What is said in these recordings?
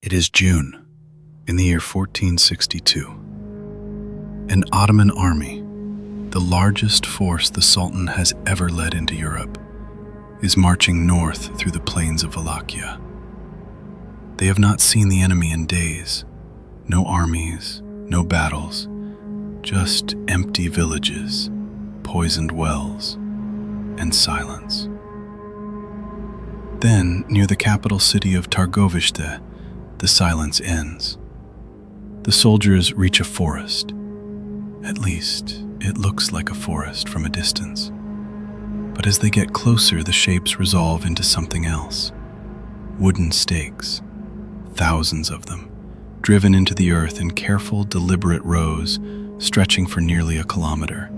It is June, in the year 1462. An Ottoman army, the largest force the Sultan has ever led into Europe, is marching north through the plains of Wallachia. They have not seen the enemy in days. No armies, no battles, just empty villages, poisoned wells, and silence. Then, near the capital city of Targovishte, the silence ends. The soldiers reach a forest. At least, it looks like a forest from a distance. But as they get closer, the shapes resolve into something else. Wooden stakes, thousands of them, driven into the earth in careful, deliberate rows, stretching for nearly a kilometer.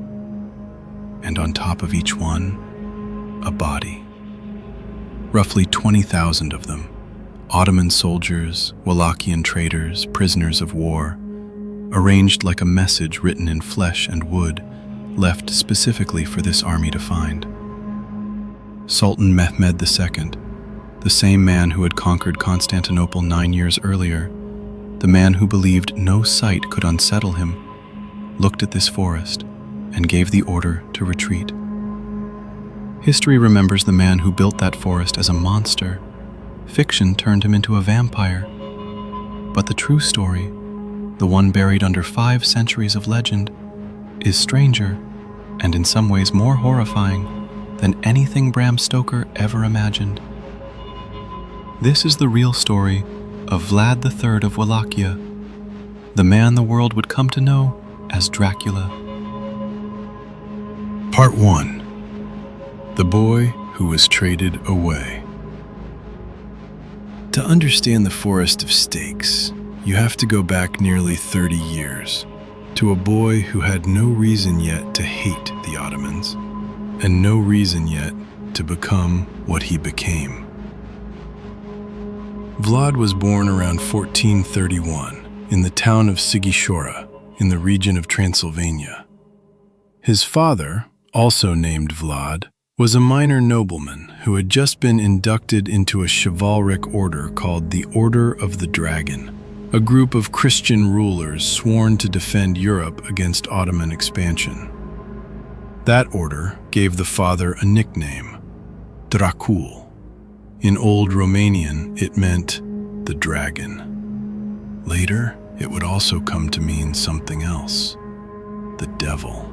And on top of each one, a body. Roughly 20,000 of them, Ottoman soldiers, Wallachian traders, prisoners of war, arranged like a message written in flesh and wood, left specifically for this army to find. Sultan Mehmed II, the same man who had conquered Constantinople 9 years earlier, the man who believed no sight could unsettle him, looked at this forest and gave the order to retreat. History remembers the man who built that forest as a monster. Fiction turned him into a vampire. But the true story, the one buried under 5 centuries of legend, is stranger and in some ways more horrifying than anything Bram Stoker ever imagined. This is the real story of Vlad III of Wallachia, the man the world would come to know as Dracula. Part 1. The boy who was traded away. To understand the forest of stakes, you have to go back nearly 30 years, to a boy who had no reason yet to hate the Ottomans, and no reason yet to become what he became. Vlad was born around 1431 in the town of Sighisoara, in the region of Transylvania. His father, also named Vlad, was a minor nobleman who had just been inducted into a chivalric order called the Order of the Dragon, a group of Christian rulers sworn to defend Europe against Ottoman expansion. That order gave the father a nickname, Dracula. In Old Romanian, it meant the dragon. Later, it would also come to mean something else, the devil.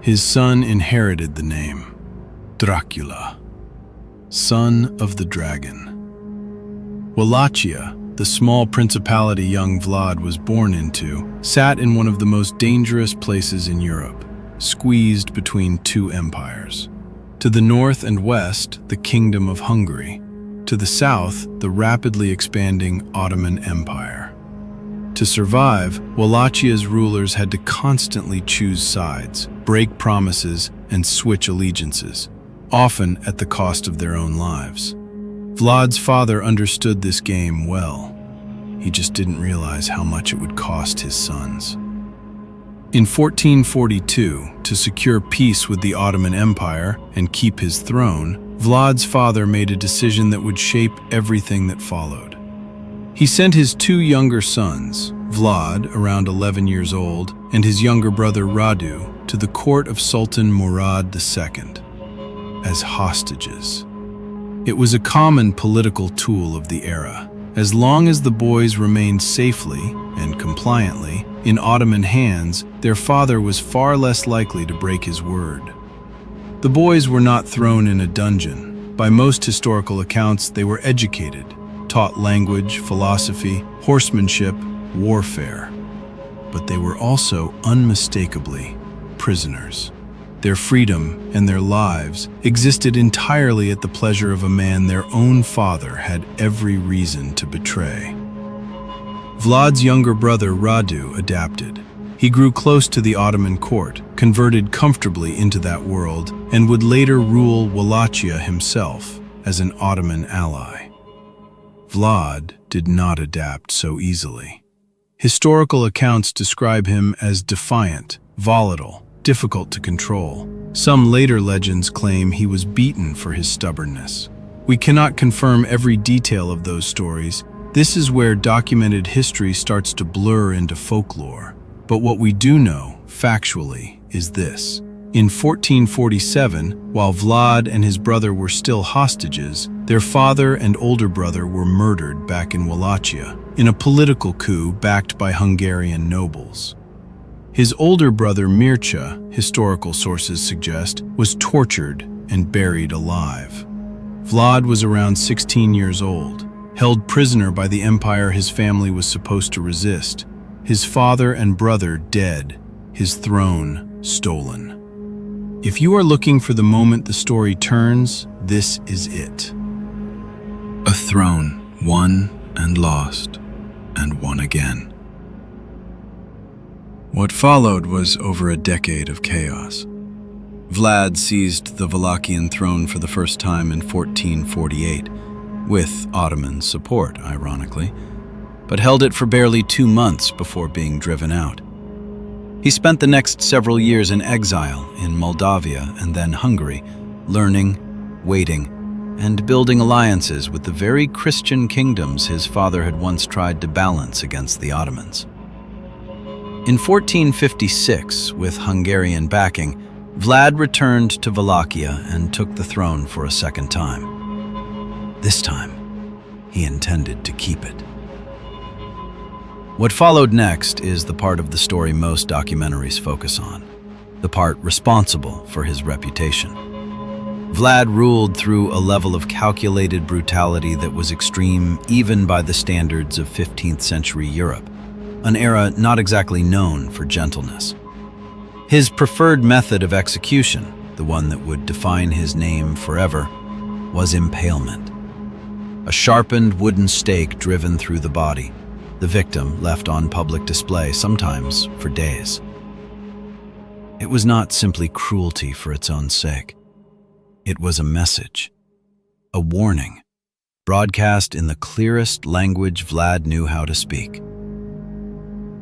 His son inherited the name, Dracula, son of the dragon. Wallachia, the small principality young Vlad was born into, sat in one of the most dangerous places in Europe, squeezed between 2 empires. To the north and west, the Kingdom of Hungary. To the south, the rapidly expanding Ottoman Empire. To survive, Wallachia's rulers had to constantly choose sides, break promises, and switch allegiances, often at the cost of their own lives. Vlad's father understood this game well. He just didn't realize how much it would cost his sons. In 1442, to secure peace with the Ottoman Empire and keep his throne, Vlad's father made a decision that would shape everything that followed. He sent his 2 younger sons, Vlad, around 11 years old, and his younger brother Radu, to the court of Sultan Murad II, as hostages. It was a common political tool of the era. As long as the boys remained safely and compliantly in Ottoman hands, their father was far less likely to break his word. The boys were not thrown in a dungeon. By most historical accounts, they were educated, taught language, philosophy, horsemanship, warfare. But they were also unmistakably prisoners. Their freedom and their lives existed entirely at the pleasure of a man their own father had every reason to betray. Vlad's younger brother Radu adapted. He grew close to the Ottoman court, converted comfortably into that world, and would later rule Wallachia himself as an Ottoman ally. Vlad did not adapt so easily. Historical accounts describe him as defiant, volatile, difficult to control. Some later legends claim he was beaten for his stubbornness. We cannot confirm every detail of those stories. This is where documented history starts to blur into folklore. But what we do know, factually, is this. In 1447, while Vlad and his brother were still hostages, their father and older brother were murdered back in Wallachia, in a political coup backed by Hungarian nobles. His older brother Mircea, historical sources suggest, was tortured and buried alive. Vlad was around 16 years old, held prisoner by the empire his family was supposed to resist, his father and brother dead, his throne stolen. If you are looking for the moment the story turns, this is it. A throne won and lost, and won again. What followed was over a decade of chaos. Vlad seized the Wallachian throne for the first time in 1448, with Ottoman support, ironically, but held it for barely 2 months before being driven out. He spent the next several years in exile in Moldavia and then Hungary, learning, waiting, and building alliances with the very Christian kingdoms his father had once tried to balance against the Ottomans. In 1456, with Hungarian backing, Vlad returned to Wallachia and took the throne for a second time. This time, he intended to keep it. What followed next is the part of the story most documentaries focus on, the part responsible for his reputation. Vlad ruled through a level of calculated brutality that was extreme even by the standards of 15th century Europe, an era not exactly known for gentleness. His preferred method of execution, the one that would define his name forever, was impalement. A sharpened wooden stake driven through the body, the victim left on public display, sometimes for days. It was not simply cruelty for its own sake. It was a message, a warning, broadcast in the clearest language Vlad knew how to speak.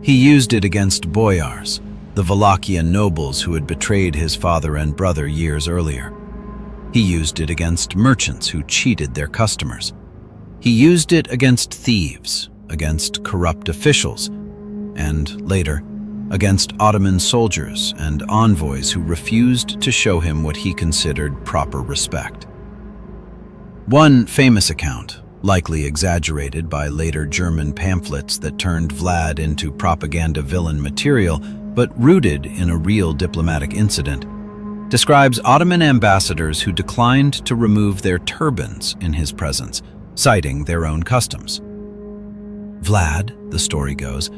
He used it against boyars, the Wallachian nobles who had betrayed his father and brother years earlier. He used it against merchants who cheated their customers. He used it against thieves, against corrupt officials, and later, against Ottoman soldiers and envoys who refused to show him what he considered proper respect. One famous account, likely exaggerated by later German pamphlets that turned Vlad into propaganda villain material, but rooted in a real diplomatic incident, describes Ottoman ambassadors who declined to remove their turbans in his presence, citing their own customs. Vlad, the story goes,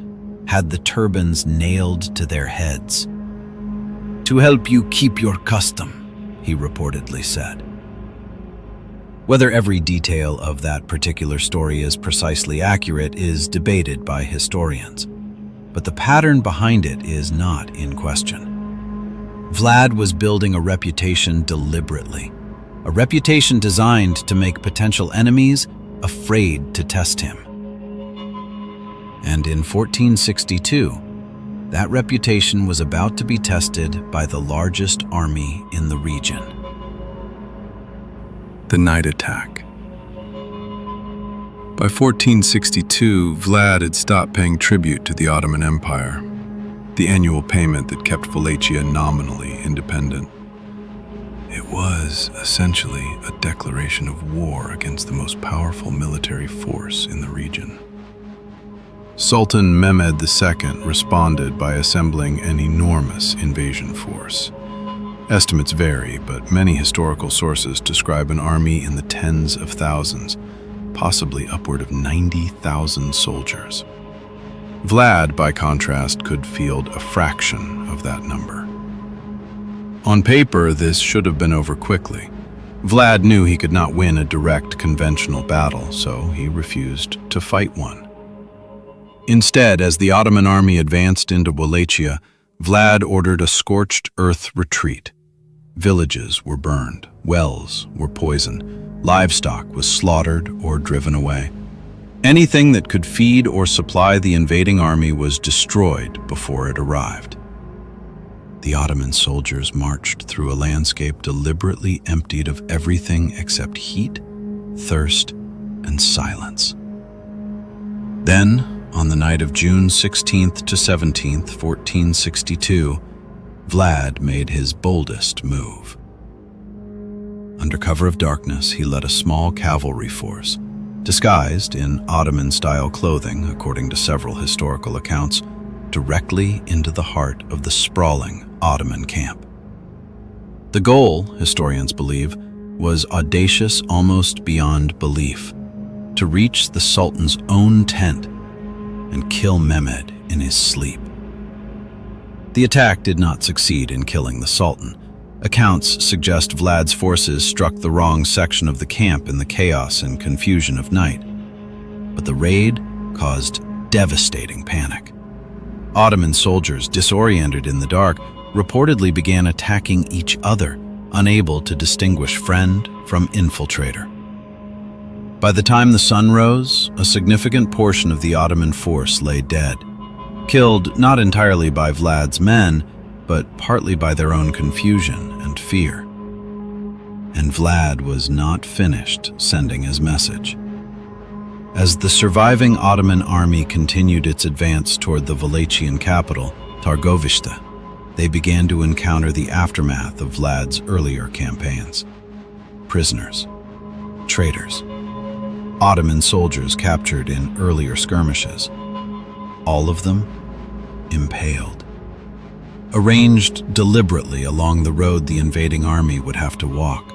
had the turbans nailed to their heads. "To help you keep your custom," he reportedly said. Whether every detail of that particular story is precisely accurate is debated by historians, but the pattern behind it is not in question. Vlad was building a reputation deliberately, a reputation designed to make potential enemies afraid to test him. And in 1462, that reputation was about to be tested by the largest army in the region. The night attack. By 1462, Vlad had stopped paying tribute to the Ottoman Empire, the annual payment that kept Wallachia nominally independent. It was, essentially, a declaration of war against the most powerful military force in the region. Sultan Mehmed II responded by assembling an enormous invasion force. Estimates vary, but many historical sources describe an army in the tens of thousands, possibly upward of 90,000 soldiers. Vlad, by contrast, could field a fraction of that number. On paper, this should have been over quickly. Vlad knew he could not win a direct conventional battle, so he refused to fight one. Instead, as the Ottoman army advanced into Wallachia, Vlad ordered a scorched earth retreat. Villages were burned, wells were poisoned, livestock was slaughtered or driven away. Anything that could feed or supply the invading army was destroyed before it arrived. The Ottoman soldiers marched through a landscape deliberately emptied of everything except heat, thirst, and silence. Then, on the night of June 16th to 17th, 1462, Vlad made his boldest move. Under cover of darkness, he led a small cavalry force, disguised in Ottoman-style clothing, according to several historical accounts, directly into the heart of the sprawling Ottoman camp. The goal, historians believe, was audacious almost beyond belief: to reach the Sultan's own tent and kill Mehmed in his sleep. The attack did not succeed in killing the Sultan. Accounts suggest Vlad's forces struck the wrong section of the camp in the chaos and confusion of night. But the raid caused devastating panic. Ottoman soldiers, disoriented in the dark, reportedly began attacking each other, unable to distinguish friend from infiltrator. By the time the sun rose, a significant portion of the Ottoman force lay dead, killed not entirely by Vlad's men, but partly by their own confusion and fear. And Vlad was not finished sending his message. As the surviving Ottoman army continued its advance toward the Wallachian capital, Targovishte, they began to encounter the aftermath of Vlad's earlier campaigns. Prisoners, traitors, Ottoman soldiers captured in earlier skirmishes, all of them impaled, arranged deliberately along the road the invading army would have to walk.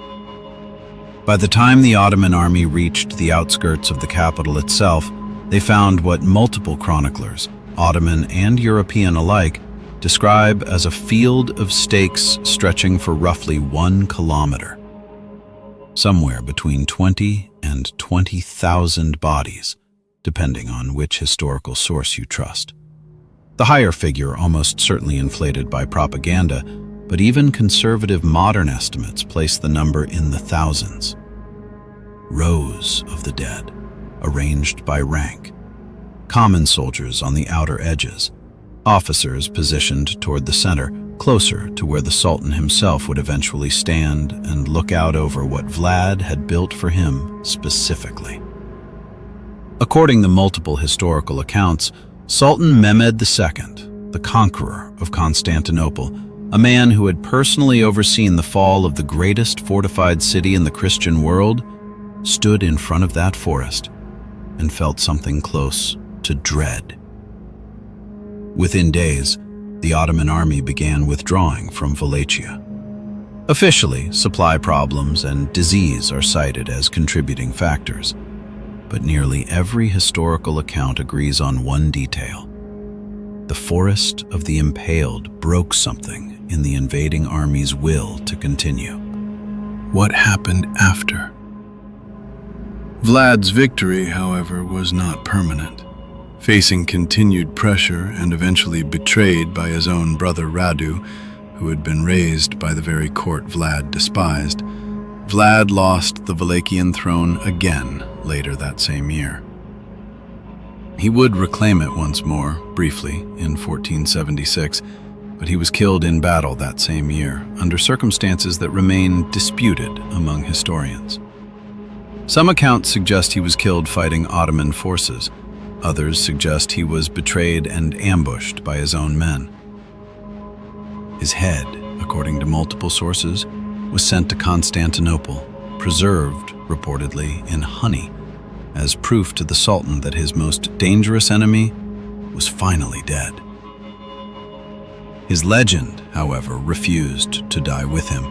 By the time the Ottoman army reached the outskirts of the capital itself, they found what multiple chroniclers, Ottoman and European alike, describe as a field of stakes stretching for roughly 1 kilometer. Somewhere between 20 and 20,000 bodies, depending on which historical source you trust. The higher figure almost certainly inflated by propaganda, but even conservative modern estimates place the number in the thousands. Rows of the dead, arranged by rank. Common soldiers on the outer edges. Officers positioned toward the center, closer to where the Sultan himself would eventually stand and look out over what Vlad had built for him specifically. According to multiple historical accounts, Sultan Mehmed II, the conqueror of Constantinople, a man who had personally overseen the fall of the greatest fortified city in the Christian world, stood in front of that forest and felt something close to dread. Within days, the Ottoman army began withdrawing from Wallachia. Officially, supply problems and disease are cited as contributing factors, but nearly every historical account agrees on one detail. The forest of the Impaled broke something in the invading army's will to continue. What happened after? Vlad's victory, however, was not permanent. Facing continued pressure and eventually betrayed by his own brother Radu, who had been raised by the very court Vlad despised, Vlad lost the Wallachian throne again later that same year. He would reclaim it once more, briefly, in 1476, but he was killed in battle that same year, under circumstances that remain disputed among historians. Some accounts suggest he was killed fighting Ottoman forces. Others suggest he was betrayed and ambushed by his own men. His head, according to multiple sources, was sent to Constantinople, preserved, reportedly, in honey, as proof to the Sultan that his most dangerous enemy was finally dead. His legend, however, refused to die with him.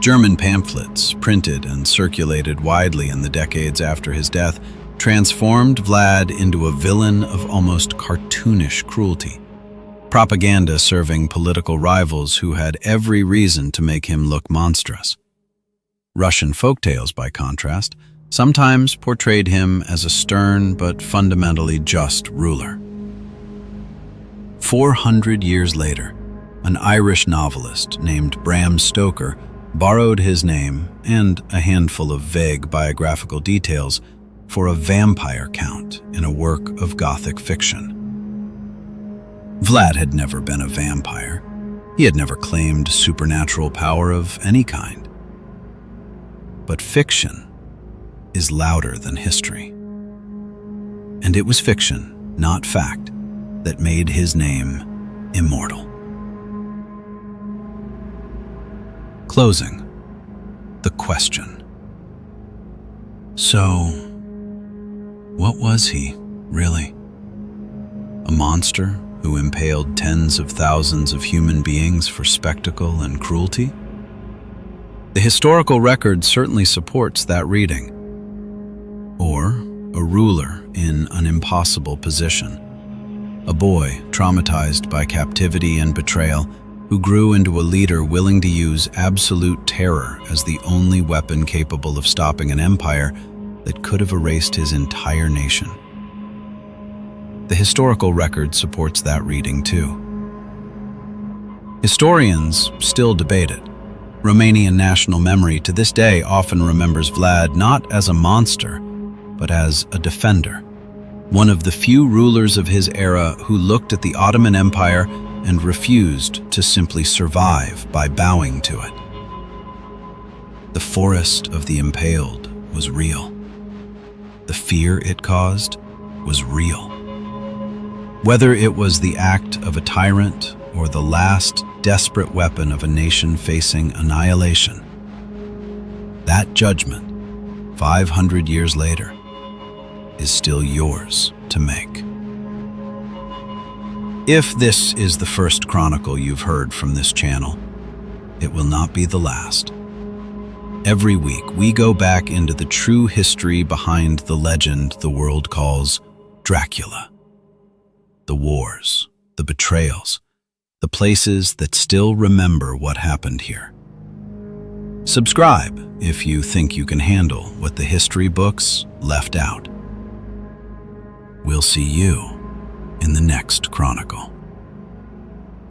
German pamphlets, printed and circulated widely in the decades after his death, transformed Vlad into a villain of almost cartoonish cruelty. Propaganda serving political rivals who had every reason to make him look monstrous. Russian folktales, by contrast, sometimes portrayed him as a stern but fundamentally just ruler. 400 years later, an Irish novelist named Bram Stoker borrowed his name and a handful of vague biographical details for a vampire count in a work of Gothic fiction. Vlad had never been a vampire. He had never claimed supernatural power of any kind. But fiction is louder than history. And it was fiction, not fact, that made his name immortal. Closing. The question. So, what was he, really? A monster who impaled tens of thousands of human beings for spectacle and cruelty? The historical record certainly supports that reading. Or a ruler in an impossible position. A boy traumatized by captivity and betrayal who grew into a leader willing to use absolute terror as the only weapon capable of stopping an empire that could have erased his entire nation. The historical record supports that reading too. Historians still debate it. Romanian national memory to this day often remembers Vlad not as a monster, but as a defender, one of the few rulers of his era who looked at the Ottoman Empire and refused to simply survive by bowing to it. The forest of the Impaled was real. The fear it caused was real. Whether it was the act of a tyrant or the last desperate weapon of a nation facing annihilation, that judgment, 500 years later, is still yours to make. If this is the first chronicle you've heard from this channel, it will not be the last. Every week, we go back into the true history behind the legend the world calls Dracula. The wars, the betrayals, the places that still remember what happened here. Subscribe if you think you can handle what the history books left out. We'll see you in the next chronicle.